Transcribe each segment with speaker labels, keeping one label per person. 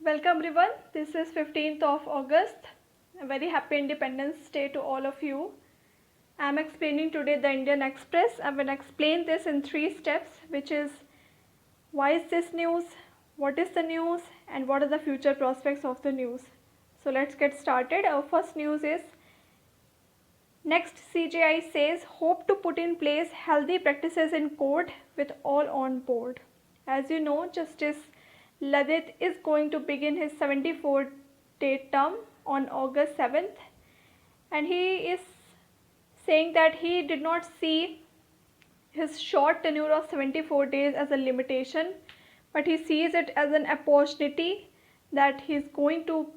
Speaker 1: Welcome everyone. This is 15th of August. A very happy Independence Day to all of you. I am explaining today the Indian Express. I will explain this in 3 steps, which is why is this news, what is the news, and what are the future prospects of the news. So let's get started. Our first news is next CJI says hope to put in place healthy practices in court with all on board. As you know, Justice Ladit is going to begin his 74-day term on August 7th, and he is saying that he did not see his short tenure of 74 days as a limitation, but he sees it as an opportunity that he is going to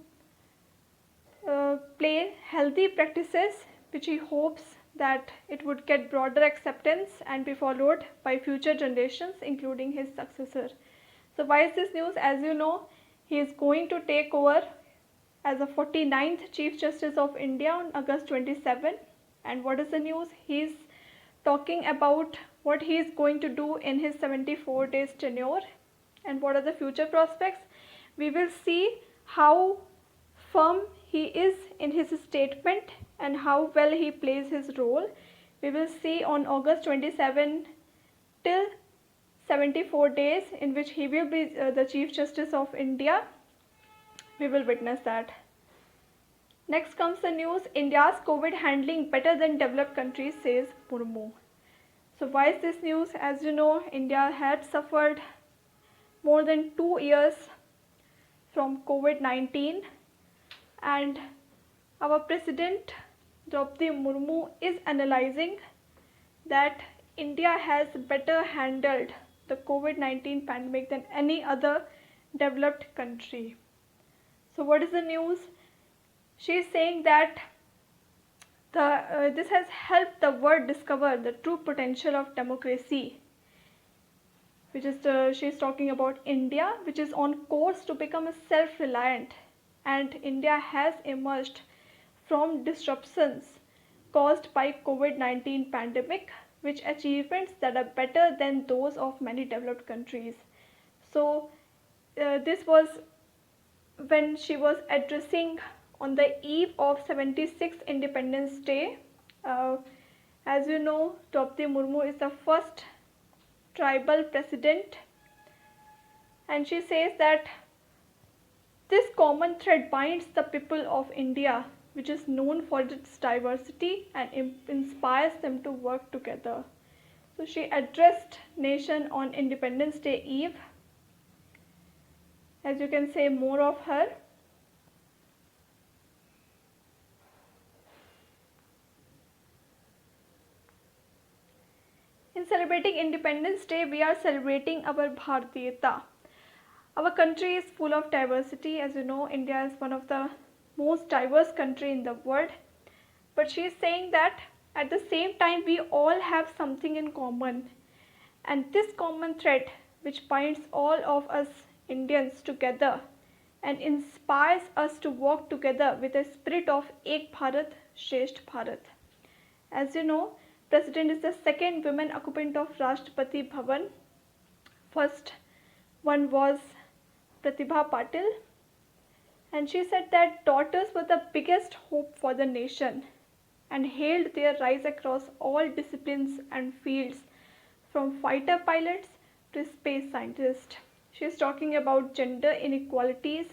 Speaker 1: play healthy practices which he hopes that it would get broader acceptance and be followed by future generations, including his successor. So why is this news? As you know, he is going to take over as a 49th Chief Justice of India on August 27. And what is the news? He is talking about what he is going to do in his 74 days tenure and what are the future prospects. We will see how firm he is in his statement and how well he plays his role. We will see on August 27 till 74 days in which he will be the Chief Justice of India. We will witness that. Next comes the news, India's COVID handling better than developed countries, says Murmu. So why is this news? As you know, India had suffered more than 2 years from COVID-19, and our President Draupadi Murmu is analyzing that India has better handled the COVID-19 pandemic than any other developed country. So what is the news? She is saying that this has helped the world discover the true potential of democracy, which is she is talking about India, which is on course to become a self-reliant, and India has emerged from disruptions caused by COVID-19 pandemic, which achievements that are better than those of many developed countries. So this was when she was addressing on the eve of 76th Independence Day. As you know, Draupadi Murmu is the first tribal president, and she says that this common thread binds the people of India, which is known for its diversity, and inspires them to work together. So she addressed nation on Independence Day eve. As you can say more of her. In celebrating Independence Day, we are celebrating our Bharatiyata. Our country is full of diversity. As you know, India is one of the most diverse country in the world. But she is saying that at the same time we all have something in common. And this common thread which binds all of us Indians together and inspires us to work together with a spirit of Ek Bharat, Shresth Bharat. As you know, President is the second woman occupant of Rashtrapati Bhavan. First one was Pratibha Patil, and she said that daughters were the biggest hope for the nation and hailed their rise across all disciplines and fields, from fighter pilots to space scientists. She is talking about gender inequalities.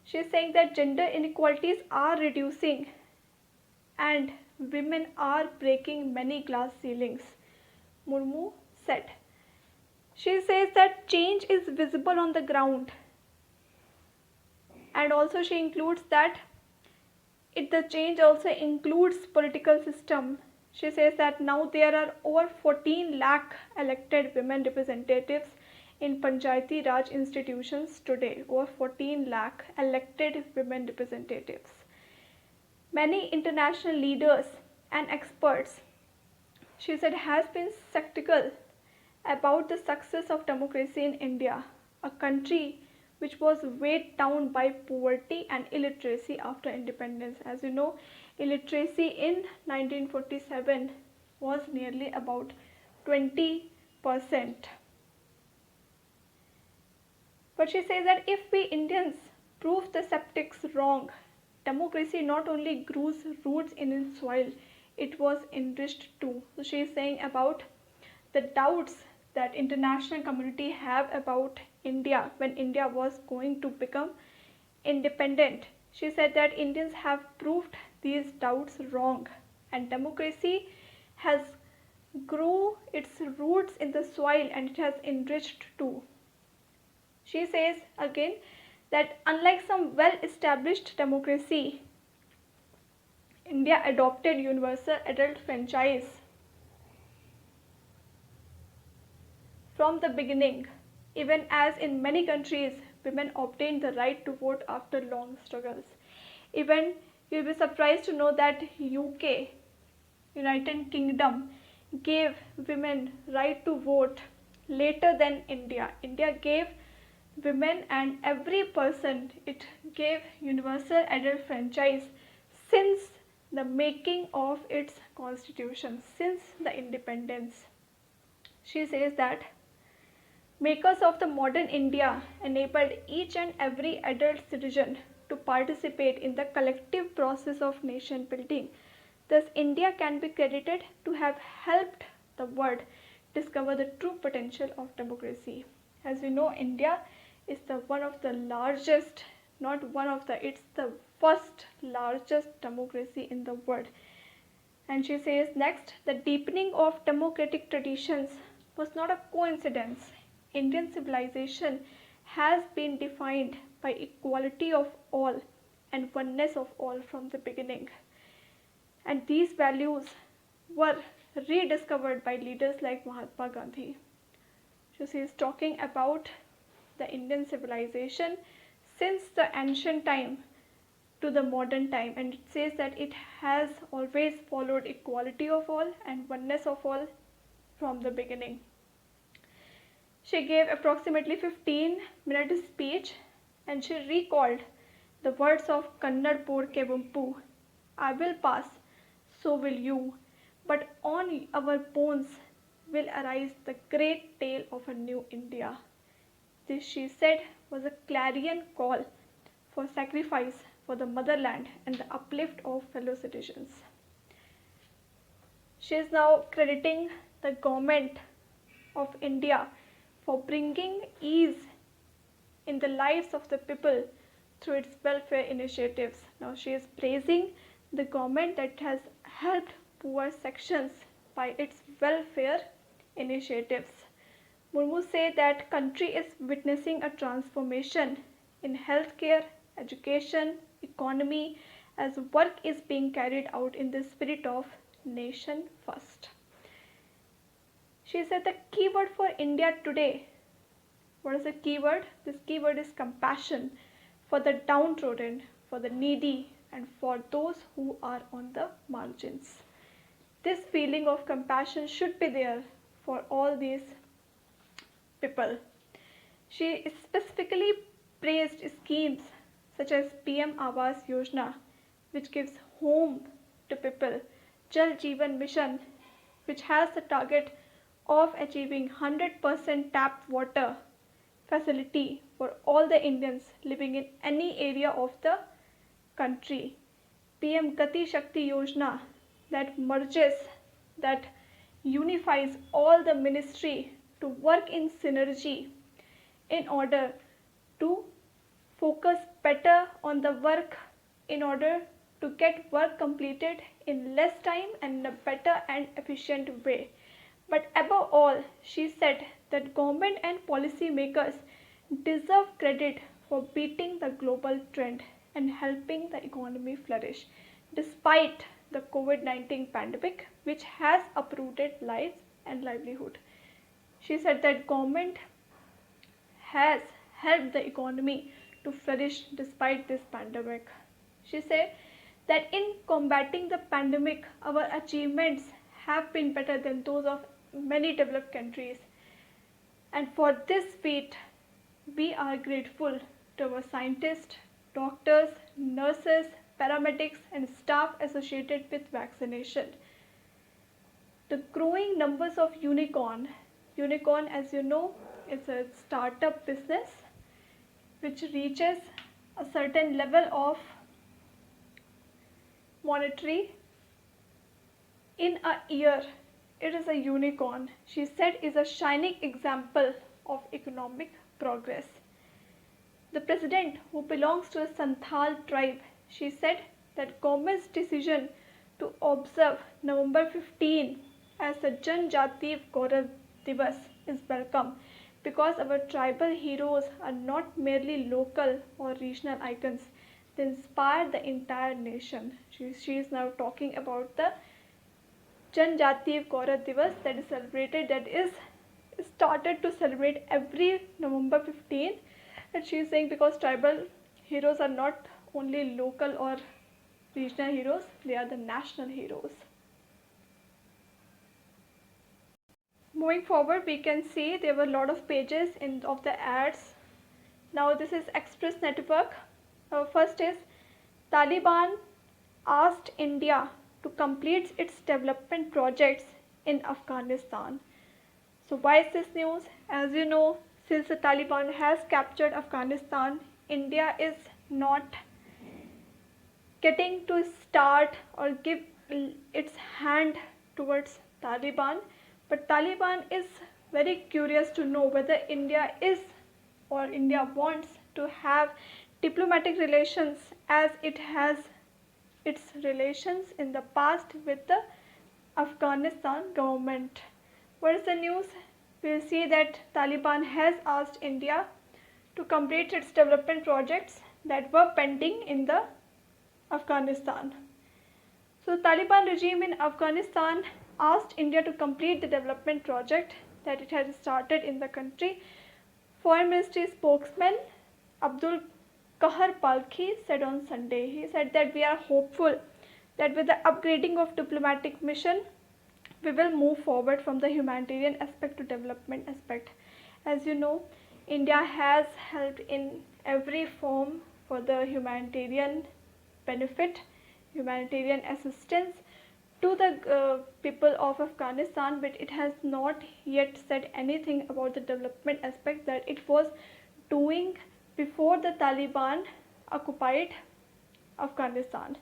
Speaker 1: She is saying that gender inequalities are reducing and women are breaking many glass ceilings, Murmu said. She says that change is visible on the ground, and also she includes that the change also includes political system. She says that now there are over 14 lakh elected women representatives in Panchayati Raj institutions today, over 14 lakh elected women representatives. Many international leaders and experts, she said, has been skeptical about the success of democracy in India, a country which was weighed down by poverty and illiteracy after independence. As you know, illiteracy in 1947 was nearly about 20%. But she says that if we Indians prove the skeptics wrong, democracy not only grew roots in its soil, it was enriched too. So she is saying about the doubts that international community have about India when India was going to become independent. She said that Indians have proved these doubts wrong, and democracy has grew its roots in the soil and it has enriched too. She says again that unlike some well established democracy, India adopted universal adult franchise from the beginning, even as in many countries women obtained the right to vote after long struggles. Even you'll be surprised to know that UK, United Kingdom, gave women right to vote later than India. India gave women and every person, it gave universal adult franchise since the making of its constitution, since the independence. She says that makers of the modern India enabled each and every adult citizen to participate in the collective process of nation building. Thus, India can be credited to have helped the world discover the true potential of democracy. As you know, India is the one of the largest, not one of the, it's the first largest democracy in the world. And she says next, the deepening of democratic traditions was not a coincidence. Indian civilization has been defined by equality of all and oneness of all from the beginning. And these values were rediscovered by leaders like Mahatma Gandhi. So she is talking about the Indian civilization since the ancient time to the modern time, and it says that it has always followed equality of all and oneness of all from the beginning. She gave approximately 15-minute speech and she recalled the words of Kannad poet Kevumpu, I will pass, so will you, but on our bones will arise the great tale of a new India. This, she said, was a clarion call for sacrifice for the motherland and the uplift of fellow citizens. She is now crediting the government of India for bringing ease in the lives of the people through its welfare initiatives. Now she is praising the government that has helped poor sections by its welfare initiatives. Murmu said that country is witnessing a transformation in healthcare, education, economy as work is being carried out in the spirit of nation first. She said the keyword for India today, what is the keyword? This keyword is compassion for the downtrodden, for the needy, and for those who are on the margins. This feeling of compassion should be there for all these people. She specifically praised schemes such as PM Awas Yojana, which gives home to people, Jal Jeevan Mission, which has the target of achieving 100% tap water facility for all the Indians living in any area of the country. PM Gati Shakti Yojana, that merges, that unifies all the ministry to work in synergy in order to focus better on the work, in order to get work completed in less time and in a better and efficient way. But above all, she said that government and policy makers deserve credit for beating the global trend and helping the economy flourish despite the COVID-19 pandemic, which has uprooted lives and livelihood. She said that government has helped the economy to flourish despite this pandemic. She said that in combating the pandemic, our achievements have been better than those of many developed countries. And for this feat, we are grateful to our scientists, doctors, nurses, paramedics, and staff associated with vaccination. The growing numbers of unicorn, as you know, is a startup business which reaches a certain level of monetary in a year. It is a unicorn, she said, is a shining example of economic progress. The president, who belongs to the Santhal tribe, she said that government's decision to observe November 15 as the Janjativ Gaurav Divas is welcome because our tribal heroes are not merely local or regional icons, they inspire the entire nation. She is now talking about the Janjativ Gaurav Divas that is celebrated, that is started to celebrate every November 15. And she is saying because tribal heroes are not only local or regional heroes, they are the national heroes. Moving forward, we can see there were a lot of pages of the ads. Now this is Express Network. First is Taliban asked India to complete its development projects in Afghanistan. So why is this news? As you know, since the Taliban has captured Afghanistan, India is not getting to start or give its hand towards Taliban, but Taliban is very curious to know whether India is or India wants to have diplomatic relations as it has its relations in the past with the Afghanistan government. What is the news? We'll see that Taliban has asked India to complete its development projects that were pending in the Afghanistan. So the Taliban regime in Afghanistan asked India to complete the development project that it had started in the country. Foreign Ministry spokesman Abdul Kahar Palkhi said on Sunday, he said that we are hopeful that with the upgrading of diplomatic mission, we will move forward from the humanitarian aspect to development aspect. As you know, India has helped in every form for the humanitarian benefit, humanitarian assistance to the people of Afghanistan, but it has not yet said anything about the development aspect that it was doing before the Taliban occupied Afghanistan.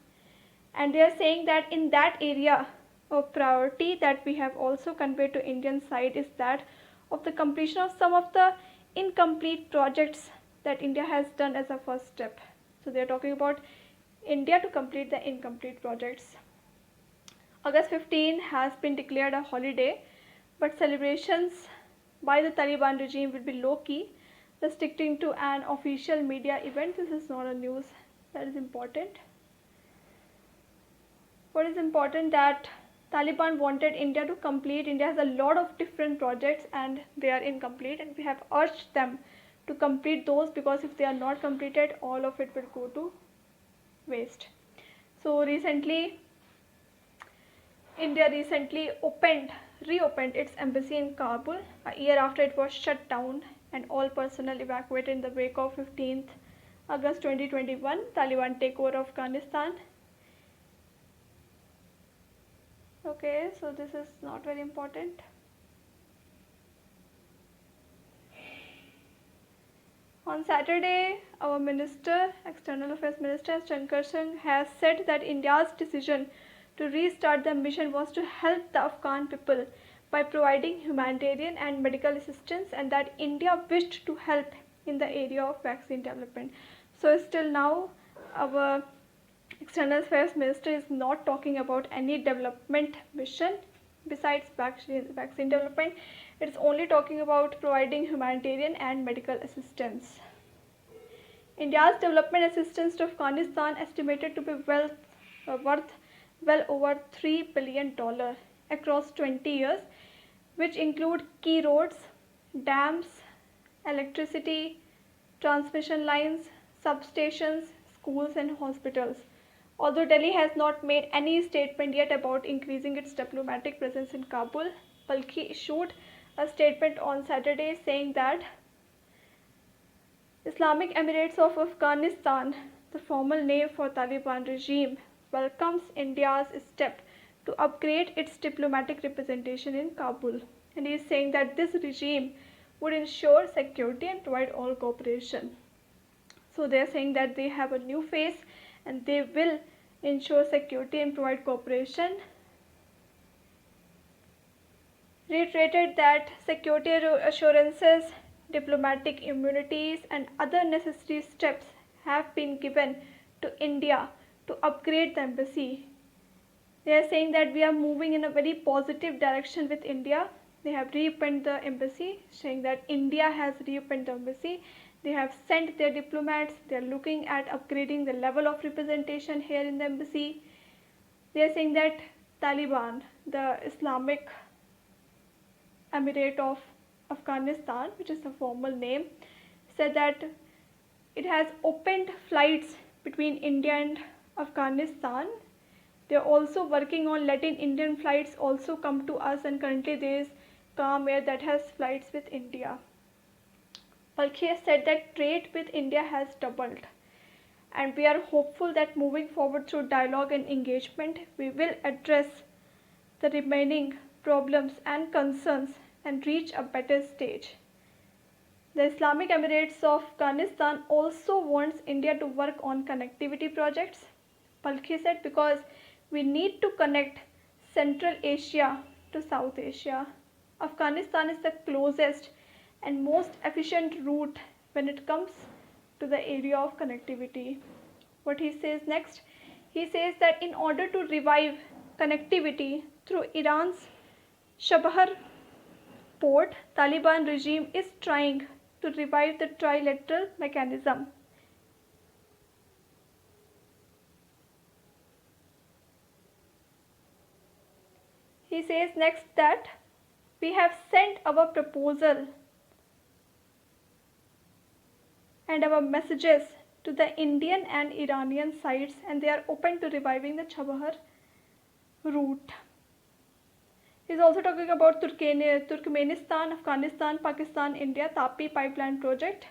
Speaker 1: And they are saying that in that area of priority that we have also conveyed to Indian side is that of the completion of some of the incomplete projects that India has done as a first step. So they are talking about India to complete the incomplete projects. August 15 has been declared a holiday, but celebrations by the Taliban regime will be low-key, restricting to an official media event. This is not a news that is important. What is important that Taliban wanted India to complete. India has a lot of different projects and they are incomplete, and we have urged them to complete those because if they are not completed, all of it will go to waste. So recently, India reopened its embassy in Kabul a year after it was shut down and all personnel evacuated in the wake of 15th August 2021 Taliban takeover of Afghanistan. Okay, so this is not very important. On Saturday, our minister, External Affairs Minister Shankar Singh, has said that India's decision to restart the mission was to help the Afghan people by providing humanitarian and medical assistance, and that India wished to help in the area of vaccine development. So still now, our External Affairs Minister is not talking about any development mission besides vaccine development. It's only talking about providing humanitarian and medical assistance. India's development assistance to Afghanistan estimated to be worth well over $3 billion across 20 years, which include key roads, dams, electricity, transmission lines, substations, schools and hospitals. Although Delhi has not made any statement yet about increasing its diplomatic presence in Kabul, Palkhi issued a statement on Saturday saying that Islamic Emirates of Afghanistan, the formal name for Taliban regime, welcomes India's step to upgrade its diplomatic representation in Kabul. And he is saying that this regime would ensure security and provide all cooperation. So they are saying that they have a new face and they will ensure security and provide cooperation. Reiterated that security assurances, diplomatic immunities, and other necessary steps have been given to India to upgrade the embassy. They are saying that we are moving in a very positive direction with India. They have reopened the embassy, saying that India has reopened the embassy. They have sent their diplomats. They are looking at upgrading the level of representation here in the embassy. They are saying that Taliban, the Islamic Emirate of Afghanistan, which is the formal name, said that it has opened flights between India and Afghanistan. They are also working on letting Indian flights also come to us, and currently there is Calm Air that has flights with India. Palkhi has said that trade with India has doubled, and we are hopeful that moving forward through dialogue and engagement, we will address the remaining problems and concerns and reach a better stage. The Islamic Emirates of Afghanistan also wants India to work on connectivity projects. Palkhi said, because we need to connect Central Asia to South Asia. Afghanistan is the closest and most efficient route when it comes to the area of connectivity. What he says next? He says that in order to revive connectivity through Iran's Shabahar port, Taliban regime is trying to revive the trilateral mechanism. He says next that we have sent our proposal and our messages to the Indian and Iranian sides, and they are open to reviving the Chabahar route. He is also talking about Turkmenistan, Afghanistan, Pakistan, India, Tapi pipeline project.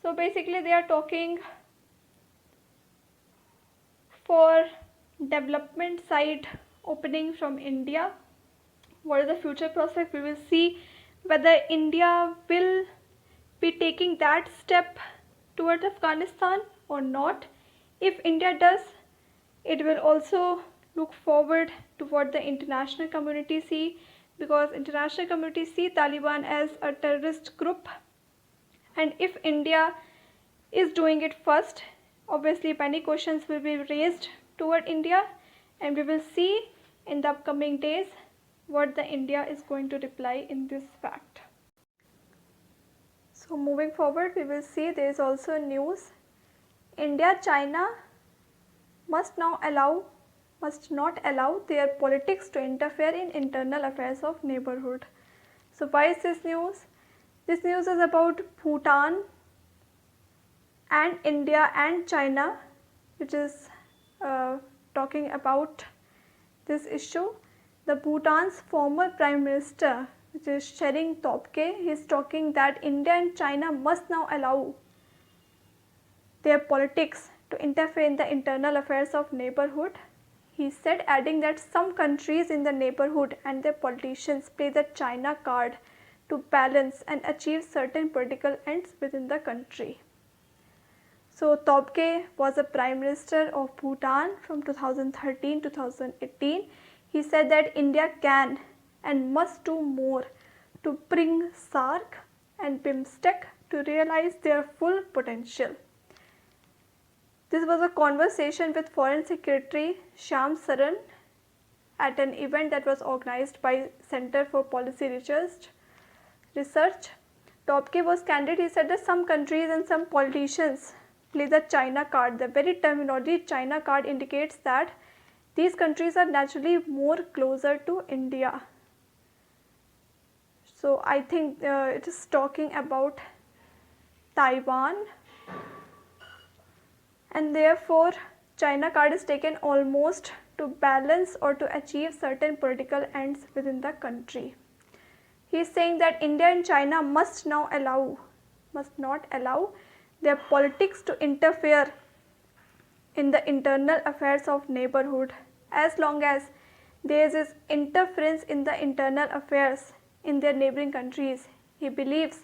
Speaker 1: So basically they are talking for development side opening from India. What is the future prospect? We will see whether India will be taking that step towards Afghanistan or not. If India does, it will also look forward to what the international community see, because international community see Taliban as a terrorist group, and if India is doing it first, obviously many questions will be raised toward India, and we will see in the upcoming days what the India is going to reply in this fact. So moving forward, we will see there is also news. India, China must not allow their politics to interfere in internal affairs of neighborhood. So why is this news? This news is about Bhutan and India and China, which is talking about this issue. The Bhutan's former Prime Minister, which is Tshering Tobgay, he is talking that India and China must now allow their politics to interfere in the internal affairs of neighborhood. He said, adding that some countries in the neighborhood and their politicians play the China card to balance and achieve certain political ends within the country. So Tobgay was a Prime Minister of Bhutan from 2013 to 2018. He said that India can and must do more to bring SAARC and BIMSTEC to realize their full potential. This was a conversation with Foreign Secretary Shyam Saran at an event that was organized by Center for Policy Research. Tobgay was candid. He said that some countries and some politicians play the China card. The very terminology China card indicates that these countries are naturally more closer to India. So I think it is talking about Taiwan, and therefore China card is taken almost to balance or to achieve certain political ends within the country. He is saying that India and China must not allow their politics to interfere in the internal affairs of neighborhood. As long as there is interference in the internal affairs in their neighboring countries, he believes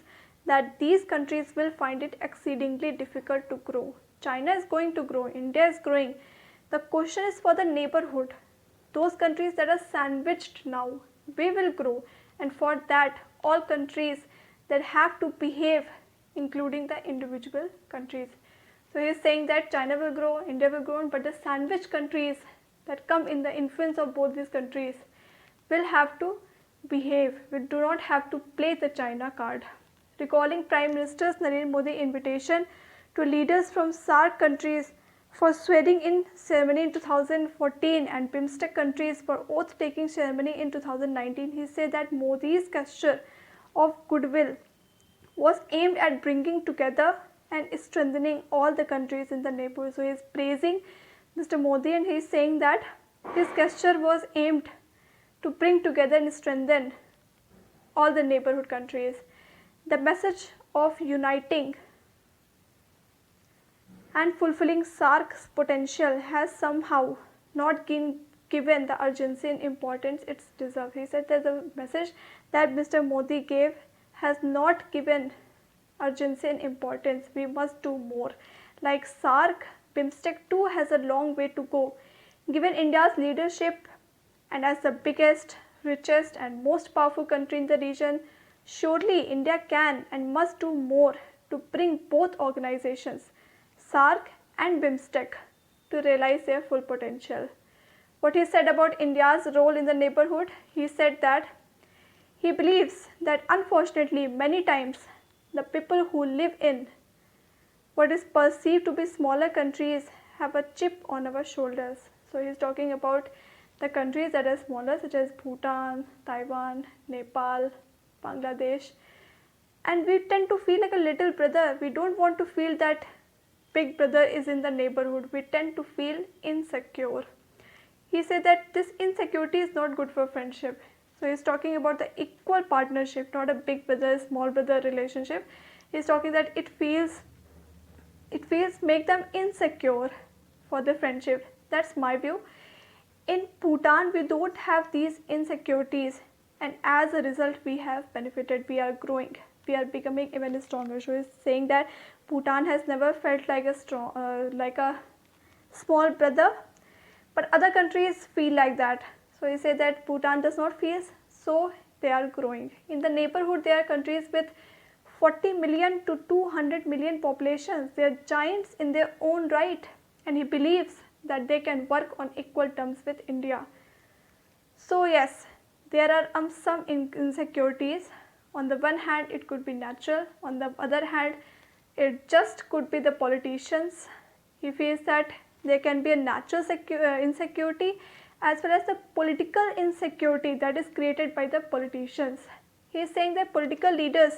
Speaker 1: that these countries will find it exceedingly difficult to grow. China is going to grow, India is growing. The question is for the neighborhood, those countries that are sandwiched now, we will grow, and for that all countries that have to behave, including the individual countries. So he is saying that China will grow, India will grow, but the sandwich countries that come in the influence of both these countries will have to behave. We do not have to play the China card. Recalling Prime Minister Narendra Modi's invitation to leaders from SAARC countries for swearing-in ceremony in 2014 and BIMSTEC countries for oath-taking ceremony in 2019, he said that Modi's gesture of goodwill was aimed at bringing together and strengthening all the countries in the neighborhood. So he is praising Mr. Modi and he is saying that his gesture was aimed to bring together and strengthen all the neighborhood countries. The message of uniting and fulfilling SAARC's potential has somehow not been given the urgency and importance it deserves. He said that the message that Mr. Modi gave has not given urgency and importance. We must do more. Like SAARC, BIMSTEC too has a long way to go. Given India's leadership and as the biggest, richest and most powerful country in the region, surely India can and must do more to bring both organizations, SAARC and BIMSTEC, to realize their full potential. What he said about India's role in the neighborhood, he said that he believes that unfortunately many times the people who live in what is perceived to be smaller countries have a chip on our shoulders. So he is talking about the countries that are smaller such as Bhutan, Taiwan, Nepal, Bangladesh, and we tend to feel like a little brother. We don't want to feel that big brother is in the neighborhood. We tend to feel insecure. He said that this insecurity is not good for friendship. So he's talking about the equal partnership, not a big brother, small brother relationship. He's talking that it feels make them insecure for the friendship. That's my view. In Bhutan, we don't have these insecurities, and as a result, we have benefited. We are growing. We are becoming even stronger. So he's saying that Bhutan has never felt like a small brother, but other countries feel like that. So he said that Bhutan does not feel, so they are growing. In the neighborhood, there are countries with 40 million to 200 million populations. They are giants in their own right, and he believes that they can work on equal terms with India. So yes, there are some insecurities. On the one hand, it could be natural. On the other hand, it just could be the politicians. He feels that there can be a natural insecurity as well as the political insecurity that is created by the politicians. He is saying that political leaders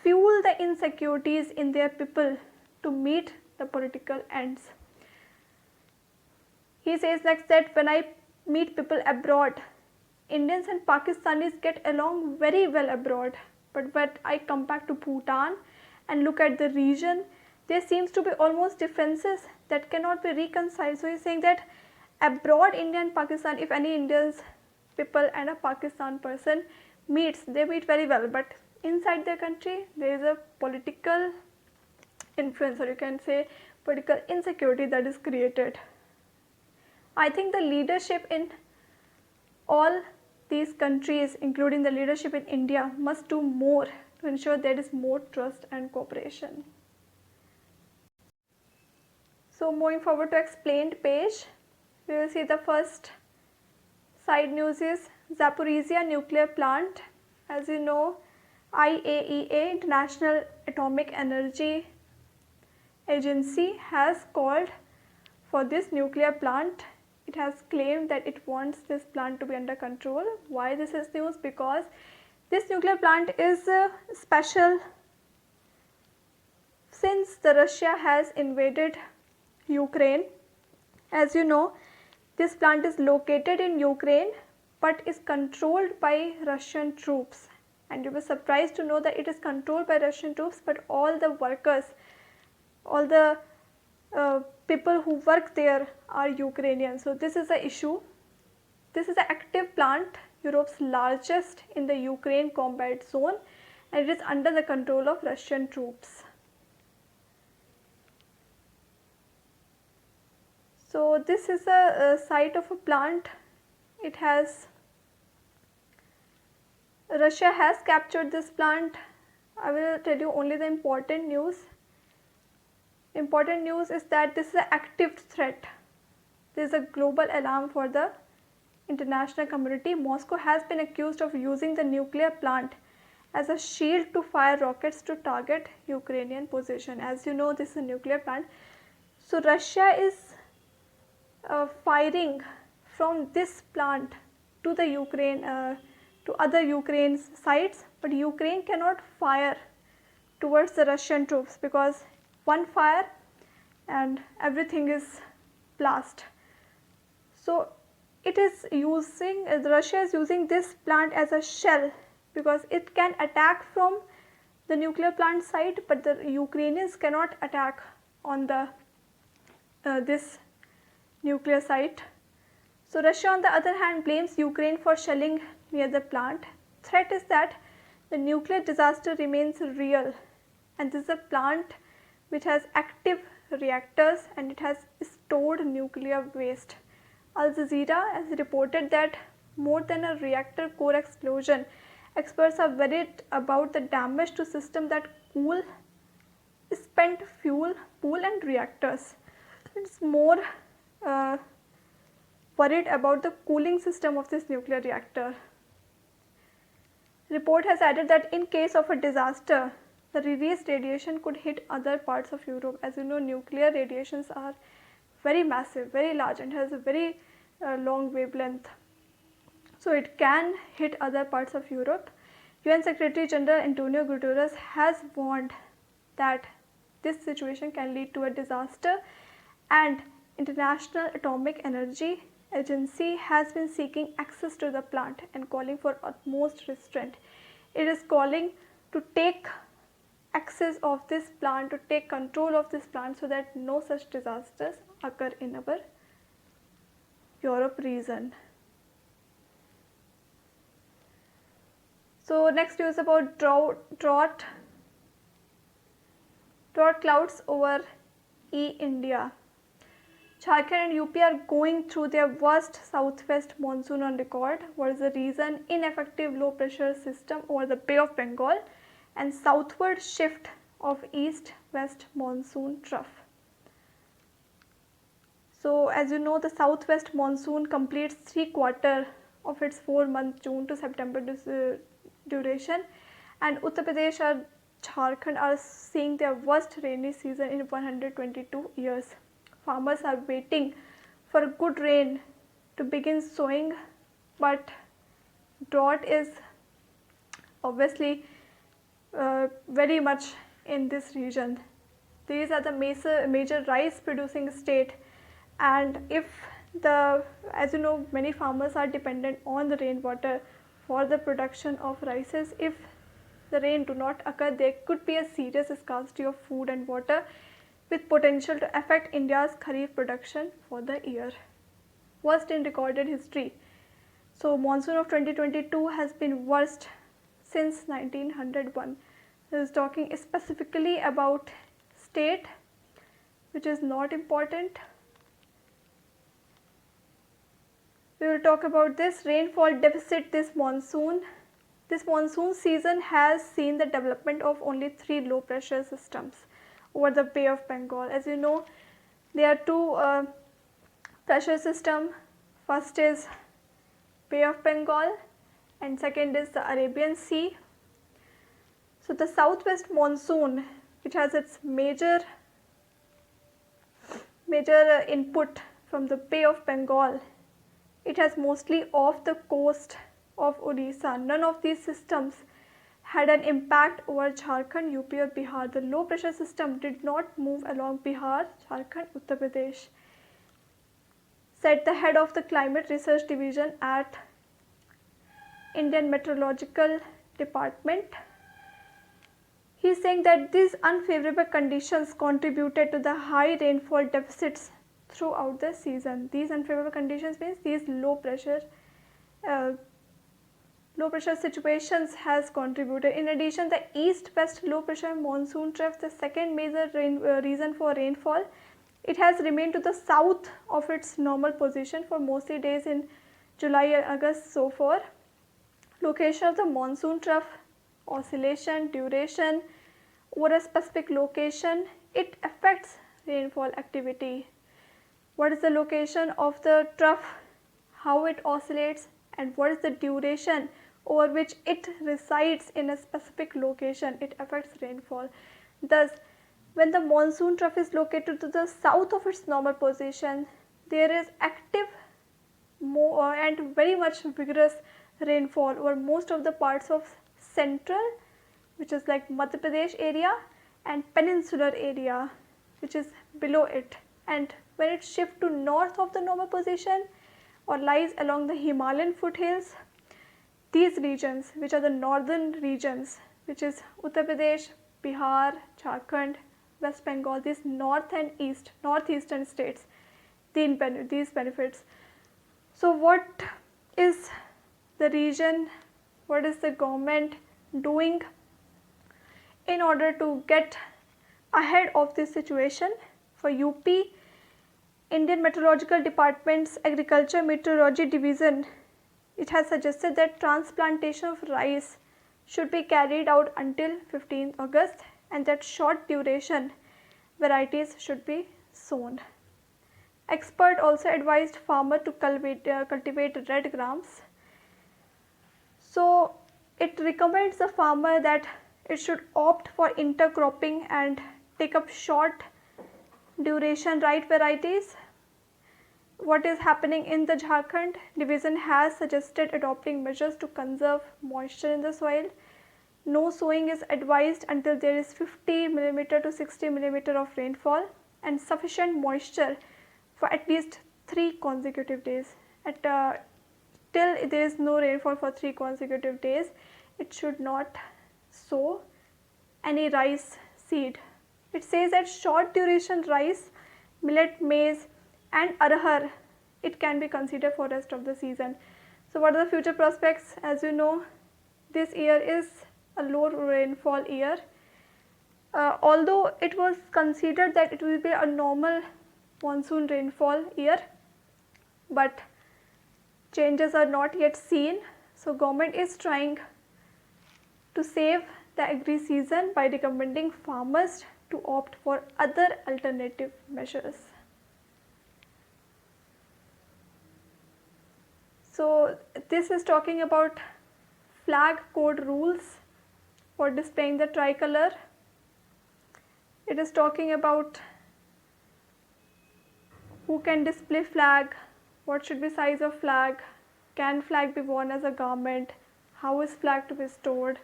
Speaker 1: fuel the insecurities in their people to meet the political ends. He says next that when I meet people abroad, Indians and Pakistanis get along very well abroad, but when I come back to Bhutan and look at the region, there seems to be almost differences that cannot be reconciled. So he is saying that abroad, India and Pakistan, if any Indians people and a Pakistan person meets, they meet very well, but inside their country there is a political influence, or you can say political insecurity that is created. I think the leadership in all these countries, including the leadership in India, must do more to ensure there is more trust and cooperation. So moving forward to explained page, we will see the first side news is Zaporizhia nuclear plant. As you know, IAEA, International Atomic Energy Agency, has called for this nuclear plant. It has claimed that it wants this plant to be under control. Why this is news? Because this nuclear plant is special since the Russia has invaded Ukraine. As you know, this plant is located in Ukraine but is controlled by Russian troops. And you were surprised to know that it is controlled by Russian troops, but all the workers, all the people who work there are Ukrainian. So this is the issue. This is an active plant, Europe's largest in the Ukraine combat zone, and it is under the control of Russian troops. So this is a site of a plant. Russia has captured this plant. I will tell you only the important news. Important news is that this is an active threat. There is a global alarm for the international community. Moscow has been accused of using the nuclear plant as a shield to fire rockets to target Ukrainian position. As you know, this is a nuclear plant. So Russia is firing from this plant to the Ukraine, to other Ukraine sites, but Ukraine cannot fire towards the Russian troops because one fire and everything is blast. So it is using, Russia is using this plant as a shell because it can attack from the nuclear plant site, but the Ukrainians cannot attack on the this nuclear site. So Russia on the other hand blames Ukraine for shelling near the plant. Threat is that the nuclear disaster remains real, and this is a plant which has active reactors and it has stored nuclear waste. Al Jazeera has reported that more than a reactor core explosion, experts are worried about the damage to systems that cool spent fuel pool and reactors. It's more worried about the cooling system of this nuclear reactor. Report has added that in case of a disaster, the released radiation could hit other parts of Europe. As you know, nuclear radiations are very massive, very large, and has a very long wavelength. So it can hit other parts of Europe. UN Secretary General Antonio Guterres has warned that this situation can lead to a disaster, and International Atomic Energy Agency has been seeking access to the plant and calling for utmost restraint. It is calling to take access of this plant, to take control of this plant so that no such disasters occur in our Europe region. So next news about drought clouds over India. Jharkhand and UP are going through their worst southwest monsoon on record. What is the reason? Ineffective low pressure system over the Bay of Bengal and southward shift of east-west monsoon trough. So as you know, the southwest monsoon completes 3/4 of its 4-month June to September duration, and Uttar Pradesh and Jharkhand are seeing their worst rainy season in 122 years. Farmers are waiting for good rain to begin sowing, but drought is obviously very much in this region. These are the major rice producing state, and if as you know, many farmers are dependent on the rainwater for the production of rices. If the rain do not occur, there could be a serious scarcity of food and water with potential to affect India's kharif production for the year. Worst in recorded history. So monsoon of 2022 has been worst since 1901. This is talking specifically about state, which is not important. We will talk about this rainfall deficit this monsoon. This monsoon season has seen the development of only 3 low pressure systems over the Bay of Bengal. As you know, there are 2 pressure systems. First is Bay of Bengal and second is the Arabian Sea. So the southwest monsoon, which has its major input from the Bay of Bengal, it has mostly off the coast of Odisha. None of these systems had an impact over Jharkhand, UP or Bihar. The low pressure system did not move along Bihar, Jharkhand, Uttar Pradesh, said the head of the Climate Research Division at Indian Meteorological Department. He is saying that these unfavorable conditions contributed to the high rainfall deficits throughout the season. These unfavorable conditions means these low pressure low pressure situations has contributed. In addition, the east-west low pressure monsoon trough, the second major reason for rainfall, it has remained to the south of its normal position for mostly days in July and August. So far, location of the monsoon trough, oscillation, duration over a specific location, it affects rainfall activity. What is the location of the trough, how it oscillates, and what is the duration over which it resides in a specific location, it affects rainfall. Thus, when the monsoon trough is located to the south of its normal position, there is active and very much vigorous rainfall over most of the parts of central, which is like Madhya Pradesh area, and peninsular area, which is below it. And when it shifts to north of the normal position or lies along the Himalayan foothills, these regions, which are the northern regions, which is Uttar Pradesh, Bihar, Jharkhand, West Bengal, these north and northeastern states, these benefits. So what is the region, what is the government doing in order to get ahead of this situation? For UP, Indian Meteorological Department's Agriculture Meteorology Division, it has suggested that transplantation of rice should be carried out until 15th August and that short duration varieties should be sown. Expert also advised farmer to cultivate red grams. So it recommends the farmer that it should opt for intercropping and take up short duration right varieties. What is happening in the Jharkhand division has suggested adopting measures to conserve moisture in the soil. No sowing is advised until there is 50 mm to 60 mm of rainfall and sufficient moisture for at least 3 consecutive days. Till there is no rainfall for 3 consecutive days, it should not sow any rice seed. It says that short duration rice, millet, maize and arhar, it can be considered for rest of the season. So what are the future prospects? As you know, this year is a low rainfall year. Although it was considered that it will be a normal monsoon rainfall year, but changes are not yet seen. So government is trying to save the agri season by recommending farmers to opt for other alternative measures. So this is talking about flag code rules for displaying the tricolor. It is talking about who can display flag, what should be size of flag, can flag be worn as a garment, how is flag to be stored,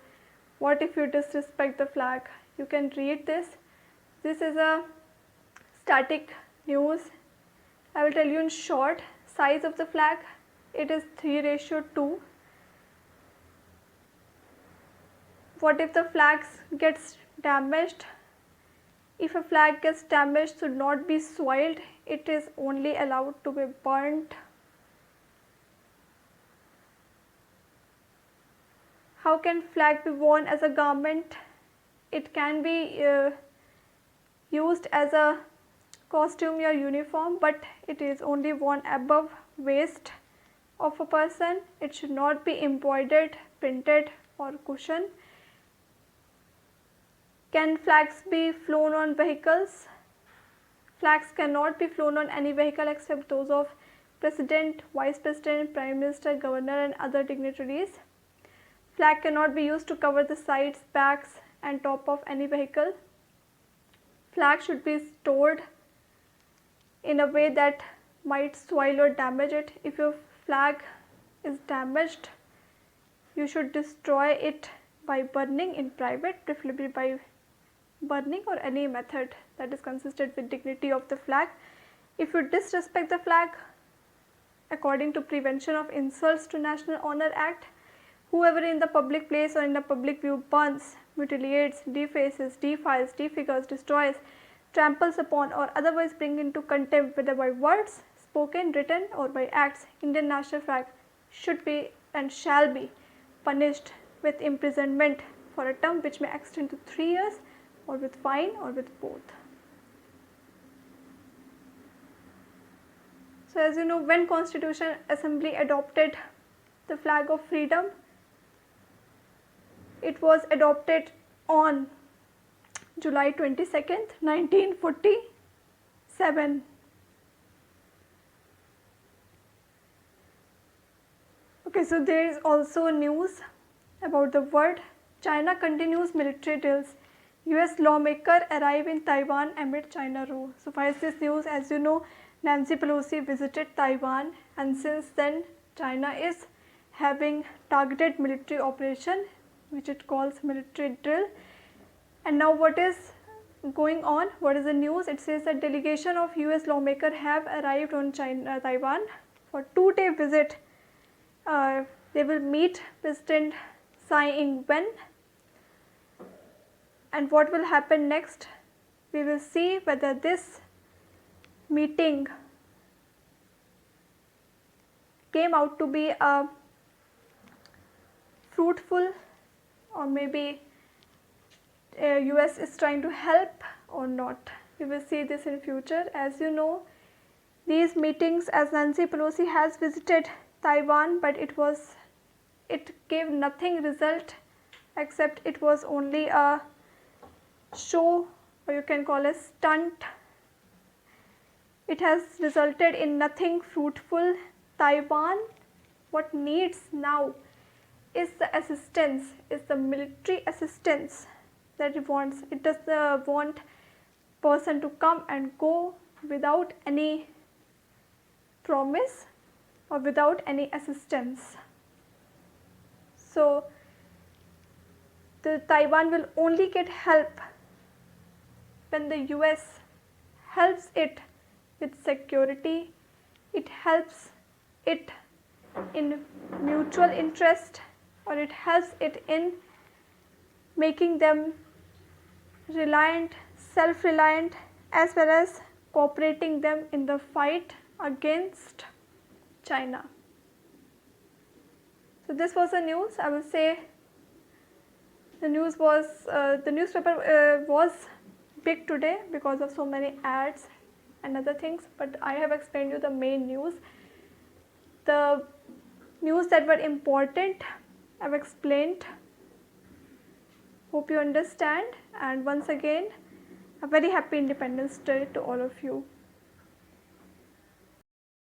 Speaker 1: what if you disrespect the flag. You can read this. This is a static news. I will tell you in short. Size of the flag, it is 3:2. What if the flag gets damaged? If a flag gets damaged, should not be soiled. It is only allowed to be burnt. How can flag be worn as a garment? It can be used as a costume or uniform, but it is only worn above waist of a person. It should not be embroidered, printed or cushioned. Can flags be flown on vehicles? Flags cannot be flown on any vehicle except those of President, Vice President, Prime Minister, Governor and other dignitaries. Flag cannot be used to cover the sides, backs and top of any vehicle. Flag should be stored in a way that might soil or damage it. If your flag is damaged, you should destroy it by burning in private, preferably by burning or any method that is consistent with dignity of the flag. If you disrespect the flag, according to Prevention of Insults to National Honor Act, whoever in the public place or in the public view burns, mutilates, defaces, defiles, defigures, destroys, tramples upon or otherwise bring into contempt, whether by words, spoken, written or by acts, Indian national flag should be and shall be punished with imprisonment for a term which may extend to 3 years, or with fine, or with both. So as you know, when Constitutional Assembly adopted the flag of freedom, it was adopted on July 22nd, 1947. Okay, so there is also news about the world. China continues military drills. US lawmaker arrive in Taiwan amid China row. So why is this news? As you know, Nancy Pelosi visited Taiwan, and since then China is having targeted military operation which it calls military drill. And now what is going on? What is the news? It says that delegation of US lawmaker have arrived on Taiwan for 2-day visit. They will meet President Tsai Ing-wen, and what will happen next? We will see whether this meeting came out to be fruitful, or maybe US is trying to help or not. We will see this in future. As you know, these meetings, as Nancy Pelosi has visited Taiwan, but it gave nothing result, except it was only a show, or you can call a stunt. It has resulted in nothing fruitful. Taiwan, what needs now is the assistance, is the military assistance that it wants. It does not want person to come and go without any promise or without any assistance. So the Taiwan will only get help when the US helps it with security, it helps it in mutual interest, or it helps it in making them reliant, self-reliant, as well as cooperating them in the fight against China. So this was the news. I will say the news was the newspaper was big today because of so many ads and other things, but I have explained you the main news. The news that were important I have explained. Hope you understand, and once again a very happy Independence Day to all of you.